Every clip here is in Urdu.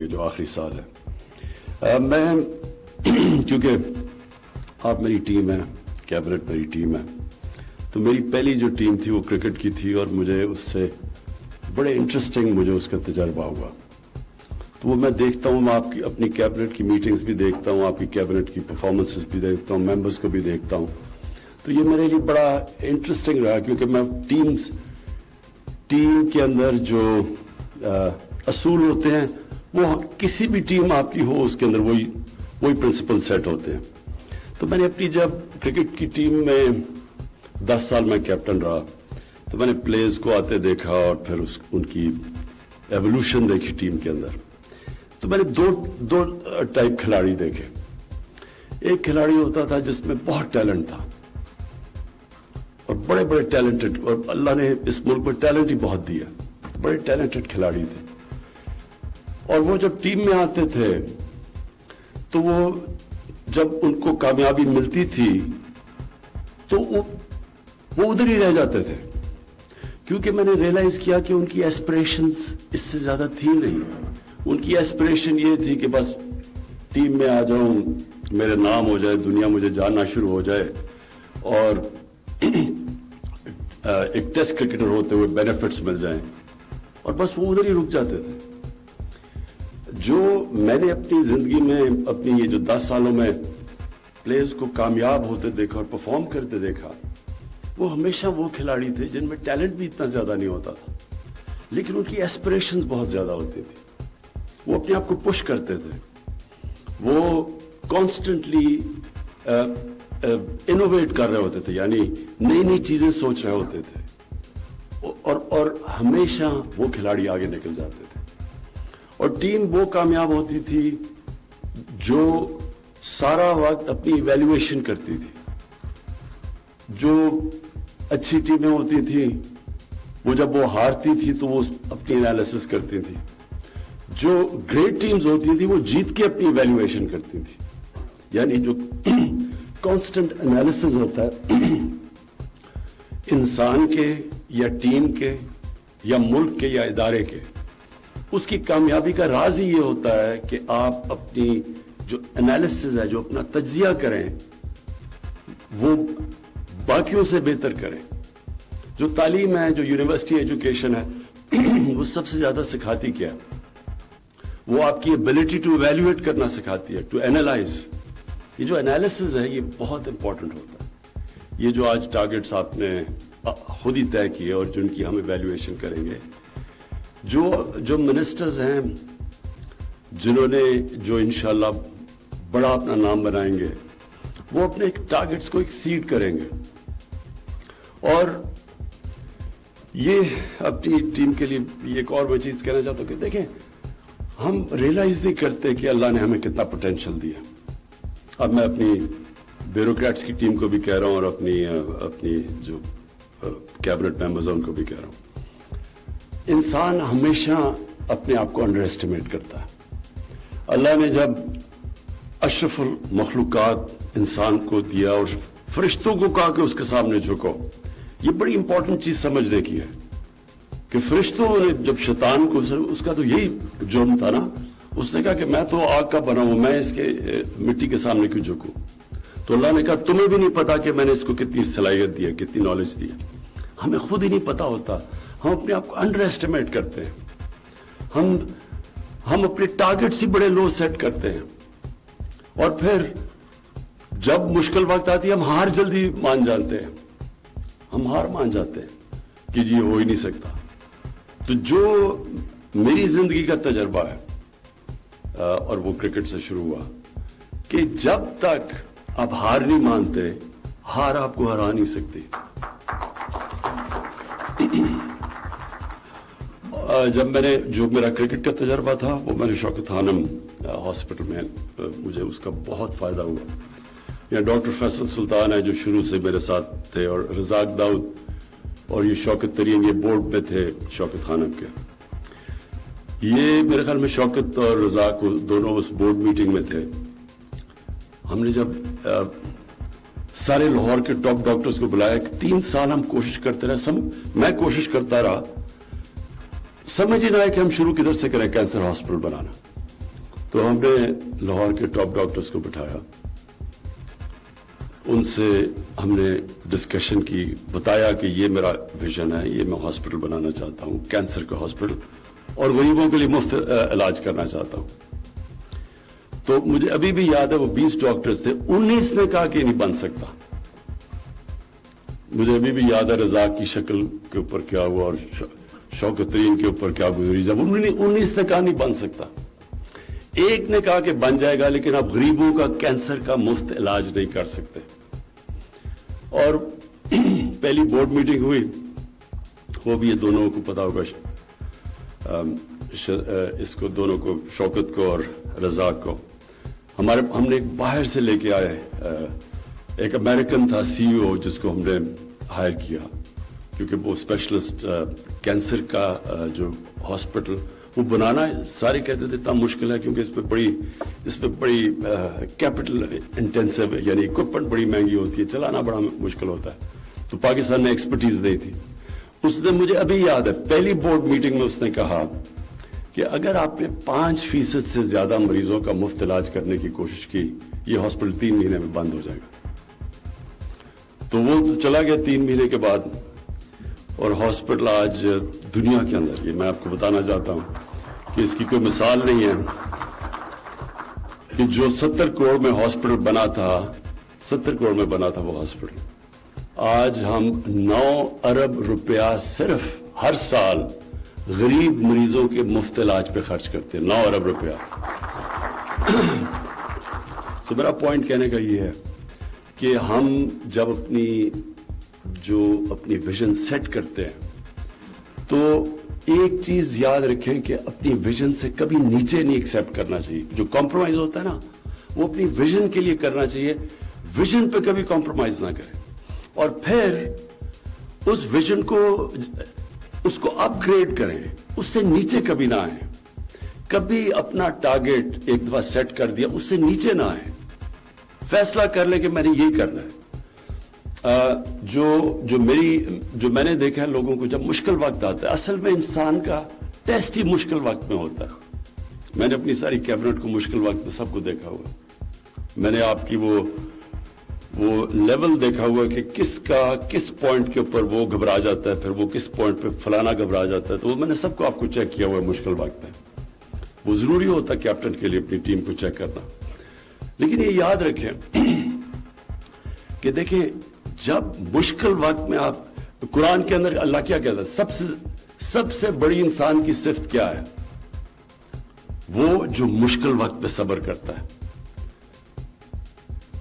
یہ جو آخری سال ہے میں کیونکہ آپ میری ٹیم ہے، کیبنٹ میری ٹیم ہے، تو میری پہلی جو ٹیم تھی وہ کرکٹ کی تھی اور مجھے اس سے بڑے انٹرسٹنگ مجھے اس کا تجربہ ہوا. تو وہ میں دیکھتا ہوں، میں آپ کی اپنی کیبنٹ کی میٹنگز بھی دیکھتا ہوں، آپ کی کیبنٹ کی پرفارمنسز بھی دیکھتا ہوں، ممبرز کو بھی دیکھتا ہوں. تو یہ میرے لیے بڑا انٹرسٹنگ رہا کیونکہ میں ٹیم کے اندر جو اصول ہوتے ہیں وہ کسی بھی ٹیم آپ کی ہو اس کے اندر وہی پرنسپل سیٹ ہوتے ہیں. تو میں نے اپنی جب کرکٹ کی ٹیم میں 10 سال میں کیپٹن رہا تو میں نے پلیئرز کو آتے دیکھا اور پھر ان کی ایوولوشن دیکھی ٹیم کے اندر. تو میں نے دو ٹائپ کھلاڑی دیکھے. ایک کھلاڑی ہوتا تھا جس میں بہت ٹیلنٹ تھا اور بڑے بڑے ٹیلنٹڈ، اور اللہ نے اس ملک میں ٹیلنٹ ہی بہت دیا، بڑے ٹیلنٹڈ کھلاڑی تھے. اور وہ جب ٹیم میں آتے تھے تو وہ جب ان کو کامیابی ملتی تھی تو وہ ادھر ہی رہ جاتے تھے، کیونکہ میں نے ریئلائز کیا کہ ان کی ایسپریشنز اس سے زیادہ تھی نہیں. ان کی ایسپریشن یہ تھی کہ بس ٹیم میں آ جاؤں، میرے نام ہو جائے، دنیا مجھے جاننا شروع ہو جائے اور ایک ٹیسٹ کرکٹر ہوتے ہوئے بینیفٹس مل جائیں، اور بس وہ ادھر ہی رک جاتے تھے. جو میں نے اپنی زندگی میں اپنی یہ جو 10 سالوں میں پلیئرز کو کامیاب ہوتے دیکھا اور پرفارم کرتے دیکھا، وہ ہمیشہ وہ کھلاڑی تھے جن میں ٹیلنٹ بھی اتنا زیادہ نہیں ہوتا تھا لیکن ان کی ایسپریشنز بہت زیادہ ہوتی تھی. وہ اپنے آپ کو پش کرتے تھے، وہ کانسٹنٹلی انوویٹ کر رہے ہوتے تھے، یعنی نئی نئی چیزیں سوچ رہے ہوتے تھے اور ہمیشہ وہ کھلاڑی آگے نکل جاتے تھے. اور ٹیم وہ کامیاب ہوتی تھی جو سارا وقت اپنی ایویلویشن کرتی تھی. جو اچھی ٹیمیں ہوتی تھیں وہ جب وہ ہارتی تھی تو وہ اپنی انالیسس کرتی تھی. جو گریٹ ٹیمز ہوتی تھی وہ جیت کے اپنی ایویلویشن کرتی تھی. یعنی جو کانسٹنٹ انالیسس ہوتا ہے انسان کے یا ٹیم کے یا ملک کے یا ادارے کے، اس کی کامیابی کا راز ہی یہ ہوتا ہے کہ آپ اپنی جو انالیسس ہے، جو اپنا تجزیہ کریں، وہ باقیوں سے بہتر کریں. جو تعلیم ہے، جو یونیورسٹی ایجوکیشن ہے، وہ سب سے زیادہ سکھاتی کیا ہے؟ وہ آپ کی ایبلٹی ٹو ایویلویٹ کرنا سکھاتی ہے، ٹو اینالائز. یہ جو انالیسس ہے یہ بہت امپورٹنٹ ہوتا ہے. یہ جو آج ٹارگٹس آپ نے خود ہی طے کیے اور جن کی ہم ایویلویشن کریں گے، جو منسٹرز ہیں جنہوں نے جو انشاءاللہ بڑا اپنا نام بنائیں گے، وہ اپنے ٹارگٹس کو ایکسیڈ کریں گے. اور یہ اپنی ٹیم کے لیے ایک اور میں چیز کہنا چاہتا ہوں کہ دیکھیں، ہم ریئلائز نہیں کرتے کہ اللہ نے ہمیں کتنا پوٹینشیل دیا. اب میں اپنی بیوروکریٹس کی ٹیم کو بھی کہہ رہا ہوں اور اپنی جو کیبنٹ ممبرز ہیں ان کو بھی کہہ رہا ہوں، انسان ہمیشہ اپنے آپ کو انڈر ایسٹیمیٹ کرتا ہے. اللہ نے جب اشرف المخلوقات انسان کو دیا اور فرشتوں کو کہا کہ اس کے سامنے جھکو، یہ بڑی امپورٹنٹ چیز سمجھنے کی ہے کہ فرشتوں نے جب شیطان کو، اس کا تو یہی جرم تھا نا، اس نے کہا کہ میں تو آگ کا بنا ہوں، میں اس کے مٹی کے سامنے کیوں جھکوں؟ تو اللہ نے کہا تمہیں بھی نہیں پتا کہ میں نے اس کو کتنی صلاحیت دی ہے، کتنی نالج دی ہے. ہمیں خود ہی نہیں پتا ہوتا، ہم اپنے آپ کو انڈر ایسٹیمیٹ کرتے ہیں. ہم اپنے ٹارگٹس ہی بڑے لو سیٹ کرتے ہیں اور پھر جب مشکل وقت آتی ہے ہم ہار جلدی مان جاتے ہیں، ہم ہار مان جاتے ہیں کہ جی یہ ہو ہی نہیں سکتا. تو جو میری زندگی کا تجربہ ہے اور وہ کرکٹ سے شروع ہوا کہ جب تک آپ ہار نہیں مانتے، ہار آپ کو ہرا نہیں سکتی. جب میں نے جو میرا کرکٹ کا تجربہ تھا وہ میں نے شوکت خانم ہاسپٹل میں مجھے اس کا بہت فائدہ ہوا. یہاں ڈاکٹر فیصل سلطان ہے جو شروع سے میرے ساتھ تھے، اور رزاق داؤد اور یہ شوکت ترین، یہ بورڈ پہ تھے شوکت خانم کے. یہ میرے خیال میں شوکت اور رزاق دونوں اس بورڈ میٹنگ میں تھے. ہم نے جب سارے لاہور کے ٹاپ ڈاکٹرز کو بلایا کہ 3 سال ہم کوشش کرتے رہے، میں کوشش کرتا رہا، سمجھ ہی نہ آئے کہ ہم شروع کدھر سے کریں کینسر ہاسپٹل بنانا. تو ہم نے لاہور کے ٹاپ ڈاکٹرز کو بٹھایا, ان سے ہم نے ڈسکشن کی, بتایا کہ یہ میرا ویژن ہے, یہ میں ہاسپٹل بنانا چاہتا ہوں, کینسر کا ہاسپٹل, اور غریبوں کے لیے مفت علاج کرنا چاہتا ہوں. تو مجھے ابھی بھی یاد ہے وہ 20 ڈاکٹرز تھے, 19 نے کہا کہ نہیں بن سکتا. مجھے ابھی بھی یاد ہے رزاق کی شکل کے اوپر کیا ہوا اور شوکت ترین کے اوپر کیا گزری, جب 19 نے کہا نہیں بن سکتا. ایک نے کہا کہ بن جائے گا لیکن آپ غریبوں کا کینسر کا مفت علاج نہیں کر سکتے. اور پہلی بورڈ میٹنگ ہوئی, وہ بھی یہ دونوں کو پتا ہوگا, اس کو دونوں کو, شوکت کو اور رزاق کو, ہم نے ایک باہر سے لے کے آئے, ایک امریکن تھا CEO جس کو ہم نے ہائر کیا, کیونکہ وہ اسپیشلسٹ کینسر کا جو ہاسپٹل وہ بنانا, سارے کہتے تھے اتنا مشکل ہے کیونکہ اس پہ بڑی کیپٹل انٹینسو ہے, یعنی اکوپمنٹ بڑی مہنگی ہوتی ہے, چلانا بڑا مشکل ہوتا ہے. تو پاکستان نے ایکسپرٹیز نہیں تھی. اس نے, مجھے ابھی یاد ہے, پہلی بورڈ میٹنگ میں اس نے کہا کہ اگر آپ نے 5% سے زیادہ مریضوں کا مفت علاج کرنے کی کوشش کی, یہ ہاسپٹل 3 مہینے میں بند ہو جائے گا. تو وہ تو چلا گیا 3 مہینے کے بعد, اور ہاسپٹل آج دنیا کے اندر, یہ میں آپ کو بتانا چاہتا ہوں کہ اس کی کوئی مثال نہیں ہے, کہ جو 70 کروڑ میں ہاسپٹل بنا تھا, 70 کروڑ میں بنا تھا وہ ہاسپٹل, آج ہم 9 ارب روپیہ صرف ہر سال غریب مریضوں کے مفت علاج پہ خرچ کرتے ہیں. 9 ارب روپیہ. سو میرا پوائنٹ کہنے کا یہ ہے کہ ہم جب اپنی ویژن سیٹ کرتے ہیں تو ایک چیز یاد رکھیں کہ اپنی ویژن سے کبھی نیچے نہیں ایکسپٹ کرنا چاہیے. جو کمپرومائز ہوتا ہے نا, وہ اپنی ویژن کے لیے کرنا چاہیے, ویژن پہ کبھی کمپرومائز نہ کریں. اور پھر اس ویژن کو, اس کو اپ گریڈ کریں, اس سے نیچے کبھی نہ آئیں. کبھی اپنا ٹارگیٹ ایک دفعہ سیٹ کر دیا, اس سے نیچے نہ آئیں. فیصلہ کر لیں کہ میں نے یہی کرنا ہے. جو میں نے دیکھا ہے لوگوں کو, جب مشکل وقت آتا ہے, اصل میں انسان کا ٹیسٹ ہی مشکل وقت میں ہوتا ہے. میں نے اپنی ساری کیبنٹ کو مشکل وقت میں سب کو دیکھا ہوا. میں نے آپ کی وہ لیول دیکھا ہوا کہ کس پوائنٹ کے اوپر وہ گھبرا جاتا ہے, پھر وہ کس پوائنٹ پہ فلانا گھبرا جاتا ہے. تو میں نے سب کو آپ کو چیک کیا ہوا ہے مشکل وقت میں. وہ ضروری ہوتا ہے کیپٹن کے لیے اپنی ٹیم کو چیک کرنا. لیکن یہ یاد رکھیں کہ دیکھیں, جب مشکل وقت میں آپ, قرآن کے اندر اللہ کیا کہتا ہے, سب سے بڑی انسان کی صفت کیا ہے؟ وہ جو مشکل وقت پہ صبر کرتا ہے.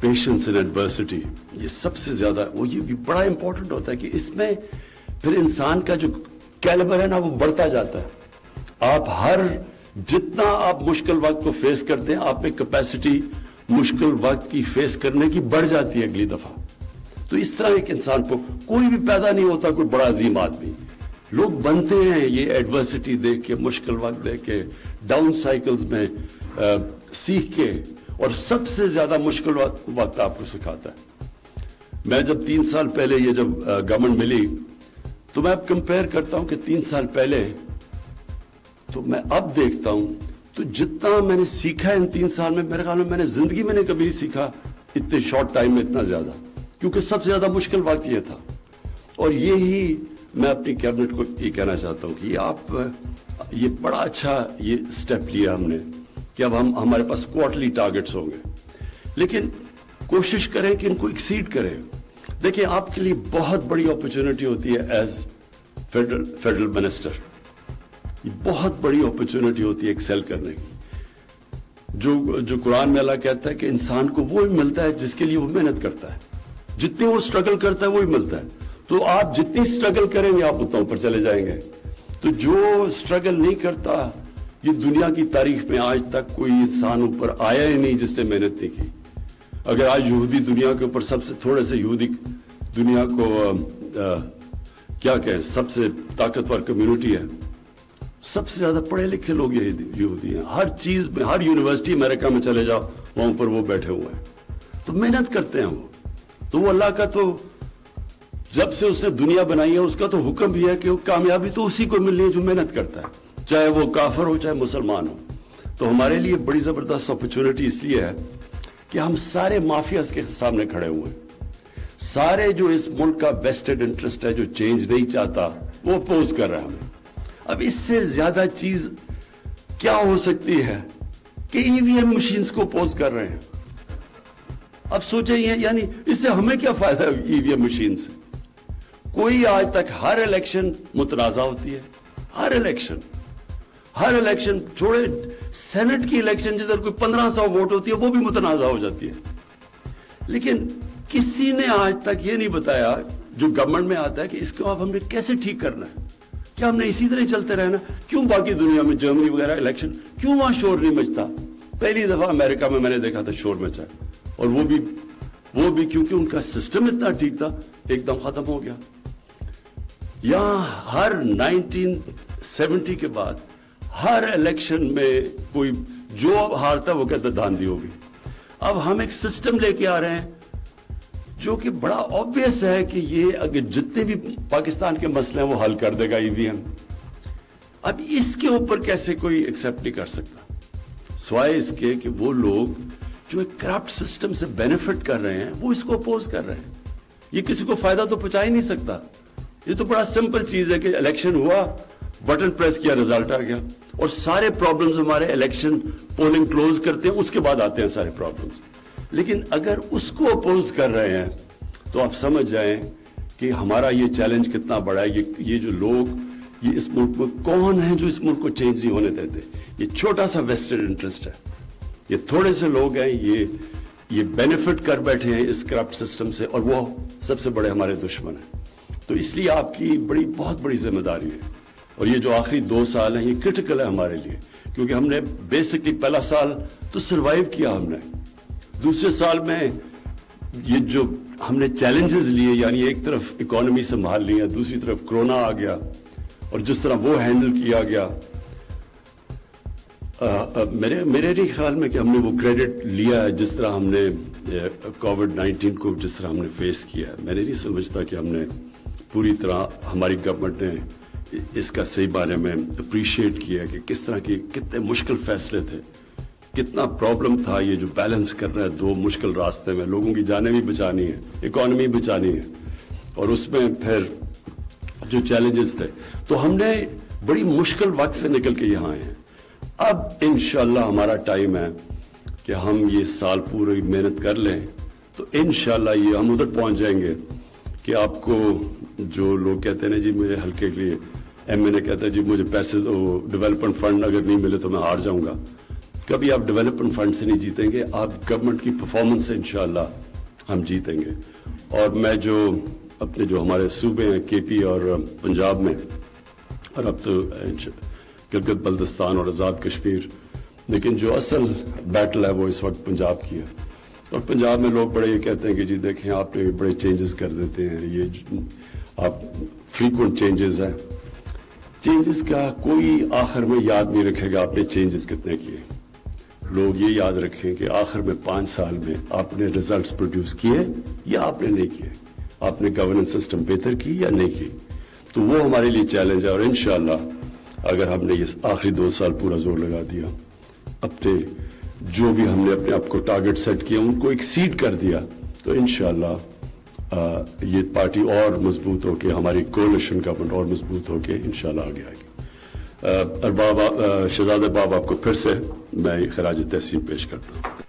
پیشنس ان ایڈورسٹی, یہ سب سے زیادہ, وہ یہ بھی بڑا امپورٹنٹ ہوتا ہے کہ اس میں پھر انسان کا جو کیلیبر ہے نا وہ بڑھتا جاتا ہے. آپ جتنا آپ مشکل وقت کو فیس کرتے ہیں, آپ میں کیپیسٹی مشکل وقت کی فیس کرنے کی بڑھ جاتی ہے اگلی دفعہ. تو اس طرح ایک انسان کو, کوئی بھی پیدا نہیں ہوتا کوئی بڑا عظیم آدمی. لوگ بنتے ہیں یہ ایڈورسٹی دیکھ کے, مشکل وقت دیکھ کے, ڈاؤن سائیکلز میں سیکھ کے, اور سب سے زیادہ مشکل وقت آپ کو سکھاتا ہے. میں جب 3 سال پہلے یہ جب گورنمنٹ ملی, تو میں اب کمپیئر کرتا ہوں کہ 3 سال پہلے تو میں اب دیکھتا ہوں تو جتنا میں نے سیکھا ان 3 سال میں, میرے خیال میں نے زندگی میں نے کبھی نہیں سیکھا اتنے شارٹ ٹائم میں اتنا زیادہ, کیونکہ سب سے زیادہ مشکل وقت یہ تھا. اور یہی میں اپنی کیبنٹ کو یہ کہنا چاہتا ہوں کہ یہ بڑا اچھا یہ سٹیپ لیا ہم نے کہ اب ہمارے پاس کوارٹرلی ٹارگٹس ہوں گے, لیکن کوشش کریں کہ ان کو ایکسیڈ کریں. دیکھیں, آپ کے لیے بہت بڑی اپرچونٹی ہوتی ہے ایز فیڈرل منسٹر, یہ بہت بڑی اپرچونٹی ہوتی ہے ایکسیل کرنے کی. جو قرآن میں اللہ کہتا ہے کہ انسان کو وہی ملتا ہے جس کے لیے وہ محنت کرتا ہے, جتنی وہ سٹرگل کرتا ہے وہی ملتا ہے. تو آپ جتنی سٹرگل کریں گے آپ اتنا اوپر چلے جائیں گے. تو جو سٹرگل نہیں کرتا, یہ دنیا کی تاریخ میں آج تک کوئی انسان اوپر آیا ہی نہیں جس نے محنت نہیں کی. اگر آج یہودی دنیا کے اوپر سب سے تھوڑے سے یہودی دنیا کو کیا کہیں سب سے طاقتور کمیونٹی ہے, سب سے زیادہ پڑھے لکھے لوگ یہودی ہیں. ہر چیز میں, ہر یونیورسٹی امریکہ میں چلے جاؤ وہاں پر وہ بیٹھے ہوئے ہیں, تو محنت کرتے ہیں وہ. تو وہ اللہ کا, تو جب سے اس نے دنیا بنائی ہے اس کا تو حکم بھی ہے کہ کامیابی تو اسی کو ملنی ہے جو محنت کرتا ہے, چاہے وہ کافر ہو چاہے مسلمان ہو. تو ہمارے لیے بڑی زبردست اپرچونٹی اس لیے ہے کہ ہم سارے مافیاز کے سامنے کھڑے ہوئے ہیں. سارے جو اس ملک کا ویسٹڈ انٹرسٹ ہے جو چینج نہیں چاہتا وہ اپوز کر رہا ہے ہمیں. اب اس سے زیادہ چیز کیا ہو سکتی ہے کہ ای وی ایم مشینز کو اپوز کر رہے ہیں. اب سوچیں یعنی اس سے ہمیں کیا فائدہ ہے ای وی ایم مشین سے؟ کوئی آج تک ہر الیکشن متنازع ہوتی ہے. ہر الیکشن چھوڑے سینٹ کی الیکشن جدھر کوئی 1500 ووٹ ہوتی ہے وہ بھی متنازع ہو جاتی ہے. لیکن کسی نے آج تک یہ نہیں بتایا جو گورنمنٹ میں آتا ہے کہ اس کو اب ہم نے کیسے ٹھیک کرنا ہے. کیا ہم نے اسی طرح چلتے رہنا؟ کیوں باقی دنیا میں جرمنی وغیرہ الیکشن کیوں وہاں شور نہیں مچتا؟ پہلی دفعہ امریکہ میں نے دیکھا تھا شور مچا, اور وہ بھی کیونکہ ان کا سسٹم اتنا ٹھیک تھا, ایک دم ختم ہو گیا. یہاں ہر 1970 کے بعد ہر الیکشن میں کوئی جو اب ہارتا وہ کہتا دھاندلی ہوگی. اب ہم ایک سسٹم لے کے آ رہے ہیں جو کہ بڑا آبویس ہے کہ یہ اگر جتنے بھی پاکستان کے مسئلے ہیں وہ حل کر دے گا ای وی ایم. اب اس کے اوپر کیسے کوئی ایکسپٹ نہیں کر سکتا سوائے اس کے کہ وہ لوگ جو ایک کرپٹ سسٹم سے بینیفٹ کر رہے ہیں وہ اس کو اپوز کر رہے ہیں. یہ کسی کو فائدہ تو پہنچا ہی نہیں سکتا. یہ تو بڑا سمپل چیز ہے کہ الیکشن ہوا, بٹن پریس کیا, رزلٹ آ گیا, اور سارے پرابلمز ہمارے الیکشن پولنگ کلوز کرتے ہیں اس کے بعد آتے ہیں سارے پرابلمز. لیکن اگر اس کو اپوز کر رہے ہیں تو آپ سمجھ جائیں کہ ہمارا یہ چیلنج کتنا بڑا ہے. یہ جو لوگ یہ اس ملک میں کون ہیں جو اس ملک کو چینج نہیں ہونے دیتے؟ یہ چھوٹا سا ویسٹڈ انٹرسٹ ہے, یہ تھوڑے سے لوگ ہیں, یہ بینیفٹ کر بیٹھے ہیں اس کرپٹ سسٹم سے, اور وہ سب سے بڑے ہمارے دشمن ہیں. تو اس لیے آپ کی بہت بڑی ذمہ داری ہے. اور یہ جو آخری 2 سال ہیں یہ کرٹیکل ہے ہمارے لیے, کیونکہ ہم نے بیسکلی پہلا سال تو سروائیو کیا ہم نے. دوسرے سال میں یہ جو ہم نے چیلنجز لیے, یعنی ایک طرف اکانومی سنبھال لی ہے, دوسری طرف کورونا آ گیا, اور جس طرح وہ ہینڈل کیا گیا, میرے نہیں خیال میں کہ ہم نے وہ کریڈٹ لیا ہے جس طرح ہم نے کووڈ-19 کو جس طرح ہم نے فیس کیا ہے. میں نہیں سمجھتا کہ ہم نے پوری طرح ہماری گورنمنٹ نے اس کا صحیح بارے میں اپریشیٹ کیا کہ کس طرح کے کتنے مشکل فیصلے تھے, کتنا پرابلم تھا یہ جو بیلنس کر رہا ہے 2 مشکل راستے میں. لوگوں کی جانیں بھی بچانی ہے, اکانومی بچانی ہے, اور اس میں پھر جو چیلنجز تھے. تو ہم نے بڑی مشکل وقت سے نکل کے یہاں آئے ہیں. اب انشاءاللہ ہمارا ٹائم ہے کہ ہم یہ سال پوری محنت کر لیں تو انشاءاللہ یہ ہم ادھر پہنچ جائیں گے کہ آپ کو جو لوگ کہتے ہیں نا جی مجھے ہلکے کے لیے ایم این اے کہتا ہے جی مجھے پیسے دو, ڈیولپمنٹ فنڈ اگر نہیں ملے تو میں ہار جاؤں گا. کبھی آپ ڈیولپمنٹ فنڈ سے نہیں جیتیں گے, آپ گورنمنٹ کی پرفارمنس سے انشاءاللہ ہم جیتیں گے. اور میں جو اپنے جو ہمارے صوبے ہیں کے پی اور پنجاب میں, اور اب تو گلگت بلتستان اور آزاد کشمیر, لیکن جو اصل بیٹل ہے وہ اس وقت پنجاب کی ہے. اور پنجاب میں لوگ بڑے یہ کہتے ہیں کہ جی دیکھیں آپ نے بڑے چینجز کر دیتے ہیں, یہ آپ فریکوینٹ چینجز ہیں. چینجز کا کوئی آخر میں یاد نہیں رکھے گا آپ نے چینجز کتنے کیے. لوگ یہ یاد رکھیں کہ آخر میں 5 سال میں آپ نے ریزلٹس پروڈیوس کیے یا آپ نے نہیں کیے, آپ نے گورننس سسٹم بہتر کی یا نہیں کی. تو وہ ہمارے لیے چیلنج ہے, اور انشاءاللہ اگر ہم نے یہ آخری 2 سال پورا زور لگا دیا, اپنے جو بھی ہم نے اپنے آپ کو ٹارگٹ سیٹ کیا ان کو ایکسیڈ کر دیا, تو انشاءاللہ یہ پارٹی اور مضبوط ہو کے, ہماری کولیشن گورنمنٹ اور مضبوط ہو کے انشاءاللہ آگے آئے گی. ارباب شہزاد ارباب آپ کو پھر سے میں خراج تحسین پیش کرتا ہوں.